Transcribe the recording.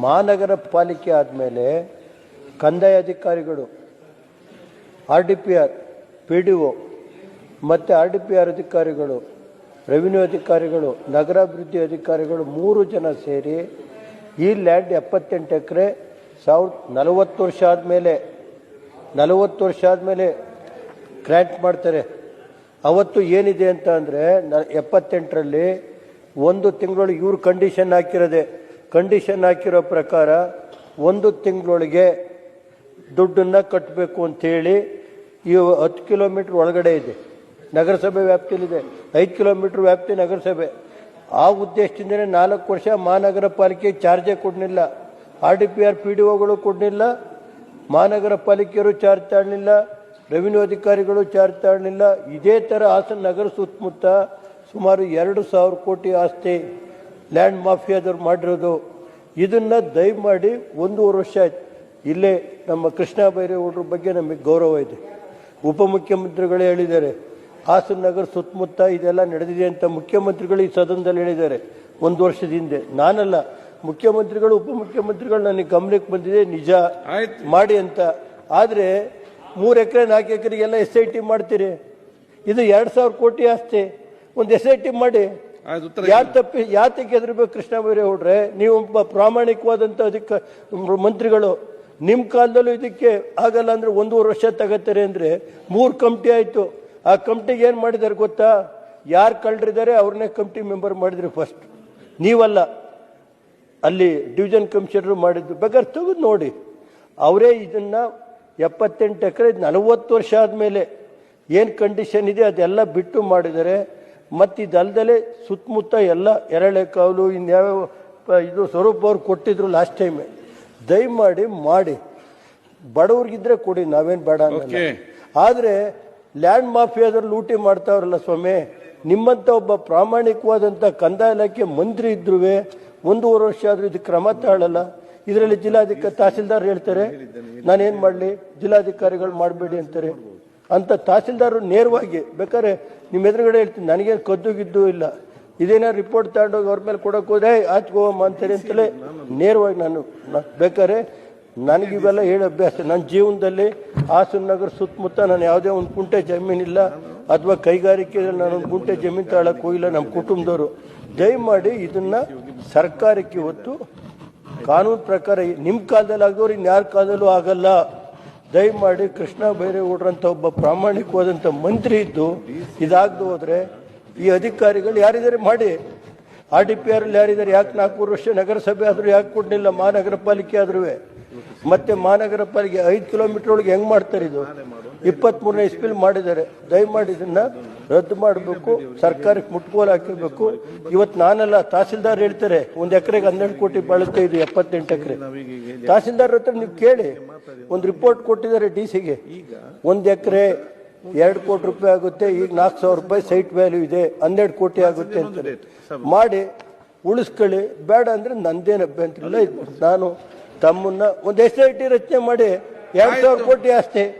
ಮಹಾನಗರ ಪಾಲಿಕೆ ಆದಮೇಲೆ ಕಂದಾಯ ಅಧಿಕಾರಿಗಳು, RDPR, PDO ಮತ್ತು RDPR ಅಧಿಕಾರಿಗಳು, ರೆವಿನ್ಯೂ ಅಧಿಕಾರಿಗಳು, ನಗರಾಭಿವೃದ್ಧಿ ಅಧಿಕಾರಿಗಳು 3 ಜನ ಸೇರಿ ಈ ಲ್ಯಾಂಡ್ 78 ಎಕರೆ 40 ವರ್ಷ ಆದಮೇಲೆ ಗ್ರ್ಯಾಂಟ್ ಮಾಡ್ತಾರೆ. ಅವತ್ತು ಏನಿದೆ ಅಂತ ಅಂದರೆ 78ರಲ್ಲಿ 1 ತಿಂಗಳೊಳಗೆ ಇವರು ಕಂಡೀಷನ್ ಹಾಕಿರೋ ಪ್ರಕಾರ 1 ತಿಂಗಳೊಳಗೆ ದುಡ್ಡನ್ನು ಕಟ್ಟಬೇಕು ಅಂಥೇಳಿ ಈ 10 ಕಿಲೋಮೀಟ್ರ್ ಒಳಗಡೆ ಇದೆ, ನಗರಸಭೆ ವ್ಯಾಪ್ತಿಯಲ್ಲಿದೆ, 5 ಕಿಲೋಮೀಟ್ರ್ ವ್ಯಾಪ್ತಿ ನಗರಸಭೆ. ಆ ಉದ್ದೇಶದಿಂದಲೇ 4 ವರ್ಷ ಮಹಾನಗರ ಪಾಲಿಕೆ ಚಾರ್ಜೇ ಕೊಡಲಿಲ್ಲ, RDPR PDOಗಳು ಕೊಡಲಿಲ್ಲ, ಮಹಾನಗರ ಪಾಲಿಕೆಯವರು ಚಾರ್ಜ್ ತಾಳಲಿಲ್ಲ, ರೆವಿನ್ಯೂ ಅಧಿಕಾರಿಗಳು ಚಾರ್ಜ್ ತಾಳಲಿಲ್ಲ. ಇದೇ ಥರ ಹಾಸನ ನಗರ ಸುತ್ತಮುತ್ತ ಸುಮಾರು 2,000 ಕೋಟಿ ಆಸ್ತಿ ಲ್ಯಾಂಡ್ ಮಾಫಿಯಾದವ್ರು ಮಾಡಿರೋದು. ಇದನ್ನು ದಯಮಾಡಿ 1.5 ವರ್ಷ ಆಯ್ತು. ಇಲ್ಲೇ ನಮ್ಮ ಕೃಷ್ಣ ಬೈರೇಗೌಡರ ಬಗ್ಗೆ ನಮಗೆ ಗೌರವ ಇದೆ. ಉಪಮುಖ್ಯಮಂತ್ರಿಗಳೇ ಹೇಳಿದ್ದಾರೆ, ಹಾಸನ ನಗರ ಸುತ್ತಮುತ್ತ ಇದೆಲ್ಲ ನಡೆದಿದೆ ಅಂತ ಮುಖ್ಯಮಂತ್ರಿಗಳು ಈ ಸದನದಲ್ಲಿ ಹೇಳಿದ್ದಾರೆ 1 ವರ್ಷದ ಹಿಂದೆ. ನಾನಲ್ಲ, ಮುಖ್ಯಮಂತ್ರಿಗಳು ಉಪಮುಖ್ಯಮಂತ್ರಿಗಳು ನನಗೆ ಗಮನಕ್ಕೆ ಬಂದಿದೆ, ನಿಜ ಮಾಡಿ ಅಂತ. ಆದರೆ 3 ಎಕರೆ 4 ಎಕರೆಗೆಲ್ಲ SIT ಮಾಡ್ತೀರಿ. ಇದು 2,000 ಕೋಟಿ ಆಸ್ತಿ, ಒಂದು SIT ಮಾಡಿ. ಯಾತಕ್ಕೆ ಹೆದರ್ಬೇಕು ಕೃಷ್ಣ ಬೈರೇಗೌಡ್ರೆ? ನೀವು ಒಬ್ಬ ಪ್ರಾಮಾಣಿಕವಾದಂಥ ಮಂತ್ರಿಗಳು, ನಿಮ್ಮ ಕಾಲದಲ್ಲೂ ಇದಕ್ಕೆ ಆಗಲ್ಲ ಅಂದರೆ 1.5 ವರ್ಷ ತಗೋತಾರೆ ಅಂದರೆ 3 ಕಮಿಟಿ ಆಯಿತು. ಆ ಕಮಿಟಿಗೆ ಏನು ಮಾಡಿದ್ದಾರೆ ಗೊತ್ತಾ? ಯಾರು ಕಳ್ಳರಿದ್ದಾರೆ ಅವ್ರನ್ನೇ ಕಮಿಟಿ ಮೆಂಬರ್ ಮಾಡಿದ್ರಿ ಫಸ್ಟ್, ನೀವಲ್ಲ. ಅಲ್ಲಿ ಡಿವಿಷನ್ ಕಮಿಷನರ್ ಮಾಡಿದ್ದು, ಬೇಕಾದ್ರೆ ತೆಗೆದು ನೋಡಿ. ಅವರೇ ಇದನ್ನು 78 ಎಕರೆ 40 ವರ್ಷ ಆದಮೇಲೆ ಏನು ಕಂಡೀಷನ್ ಇದೆ ಅದೆಲ್ಲ ಬಿಟ್ಟು ಮಾಡಿದ್ದಾರೆ. ಮತ್ತು ಇದಲ್ದಲೇ ಸುತ್ತಮುತ್ತ ಎಲ್ಲ ಎರಳೆಕಾವಲು ಇನ್ಯಾವ ಇದು ಸ್ವರೂಪ್ ಅವ್ರು ಕೊಟ್ಟಿದ್ರು ಲಾಸ್ಟ್ ಟೈಮೇ. ದಯಮಾಡಿ ಮಾಡಿ, ಬಡವ್ರಿಗಿದ್ರೆ ಕೊಡಿ, ನಾವೇನು ಬೇಡ ಅನ್ನಲ್ಲ. ಆದರೆ ಲ್ಯಾಂಡ್ ಮಾಫಿಯಾದಲ್ಲಿ ಲೂಟಿ ಮಾಡ್ತಾವ್ರಲ್ಲ ಸ್ವಾಮಿ, ನಿಮ್ಮಂಥ ಒಬ್ಬ ಪ್ರಾಮಾಣಿಕವಾದಂಥ ಕಂದಾಯ ಇಲಾಖೆ ಮಂತ್ರಿ ಇದ್ರೂ 1.5 ವರ್ಷ ಆದರೂ ಇದಕ್ಕೆ ಕ್ರಮ ತಾಳಲ್ಲ. ಇದರಲ್ಲಿ ತಹಸೀಲ್ದಾರ್ ಹೇಳ್ತಾರೆ ನಾನೇನು ಮಾಡಲಿ, ಜಿಲ್ಲಾಧಿಕಾರಿಗಳು ಮಾಡಬೇಡಿ ಅಂತಾರೆ. ಅಂತ ತಹಸೀಲ್ದಾರರು ನೇರವಾಗಿ ಬೇಕಾದ್ರೆ ನಿಮ್ಮ ಎದುರುಗಡೆ ಹೇಳ್ತೀನಿ, ನನಗೇನು ಕದ್ದುಗಿದ್ದು ಇಲ್ಲ, ಇದೇನೋ ರಿಪೋರ್ಟ್ ತಗೊಂಡೋಗಿ ಅವ್ರ ಮೇಲೆ ಕೊಡೋಕೆ ಹೋದ್ರೆ ಆಚ್ಕೋಮ್ಮ ಅಂತಾರೆ ಅಂತಲೇ ನೇರವಾಗಿ ನಾನು ಬೇಕಾದ್ರೆ ನನಗಿವೆಲ್ಲ ಹೇಳೋ ಅಭ್ಯಾಸ. ನನ್ನ ಜೀವನದಲ್ಲಿ ಹಾಸನ ನಗರ ಸುತ್ತಮುತ್ತ ನಾನು ಯಾವುದೇ ಒಂದು ಕುಂಟೆ ಜಮೀನಿಲ್ಲ, ಅಥವಾ ಕೈಗಾರಿಕೆಯಲ್ಲಿ ನಾನು ಒಂದು ಕುಂಟೆ ಜಮೀನು ತಗೊಳಕ್ಕೆ ಹೋಗಿಲ್ಲ ನಮ್ಮ ಕುಟುಂಬದವರು. ದಯಮಾಡಿ ಇದನ್ನು ಸರ್ಕಾರಕ್ಕೆ ಇವತ್ತು ಕಾನೂನು ಪ್ರಕಾರ ನಿಮ್ಮ ಕಾಲದಲ್ಲಿ ಆಗಿದವ್ರು ಇನ್ಯಾರ ಕಾಲದಲ್ಲೂ ಆಗಲ್ಲ. ದಯಮಾಡಿ ಕೃಷ್ಣ ಬೈರೇಗೌಡರಂಥ ಒಬ್ಬ ಪ್ರಾಮಾಣಿಕವಾದಂಥ ಮಂತ್ರಿ ಇದ್ದು ಇದಾಗದು ಹೋದರೆ ಈ ಅಧಿಕಾರಿಗಳು ಯಾರಿದ್ದಾರೆ ಮಾಡಿ. RDPR ಯಾರಿದ್ದಾರೆ? ಯಾಕೆ 4 ವರ್ಷ ನಗರಸಭೆ ಆದರೂ ಯಾಕೆ ಕೊಡಲಿಲ್ಲ? ಮಹಾನಗರ ಪಾಲಿಕೆ ಆದ್ರೂ ಮತ್ತೆ ಮಹಾನಗರ ಪಾಲಿಕೆ 5 ಕಿಲೋಮೀಟರ್ ಒಳಗೆ ಹೆಂಗೆ ಮಾಡ್ತಾರೆ? ಇದು 23ನೇ ಇಸ್ವಿಲಿ ಮಾಡಿದ್ದಾರೆ. ದಯಮಾಡಿ ಇದನ್ನು ರದ್ದು ಮಾಡಬೇಕು, ಸರ್ಕಾರಕ್ಕೆ ಮುಟ್ಕೋಲು ಹಾಕಿರ್ಬೇಕು. ಇವತ್ತು ನಾನಲ್ಲ, ತಹಸೀಲ್ದಾರ್ ಹೇಳ್ತಾರೆ 1 ಎಕರೆಗೆ 12 ಕೋಟಿ ಬಾಳುತ್ತೆ, ಇದು 78 ಎಕರೆ. ತಹಸೀಲ್ದಾರ್ ಹತ್ರ ನೀವು ಕೇಳಿ, ಒಂದು ರಿಪೋರ್ಟ್ ಕೊಟ್ಟಿದ್ದಾರೆ DC ಗೆ, 1 ಎಕರೆ 2 ಕೋಟಿ ರೂಪಾಯಿ ಆಗುತ್ತೆ, ಈಗ 4,000 ರೂಪಾಯಿ ಸೈಟ್ ವ್ಯಾಲ್ಯೂ ಇದೆ, 12 ಕೋಟಿ ಆಗುತ್ತೆ ಅಂತಾರೆ. ಮಾಡಿ ಉಳಿಸ್ಕೊಳ್ಳಿ, ಬೇಡ ಅಂದರೆ ನಂದೇನು ಅಭ್ಯಂತರ ಇಲ್ಲ. ನಾನು ತಮ್ಮನ್ನ ಒಂದು SIT ರಚನೆ ಮಾಡಿ 2,000 ಕೋಟಿ ಆಸ್ತಿ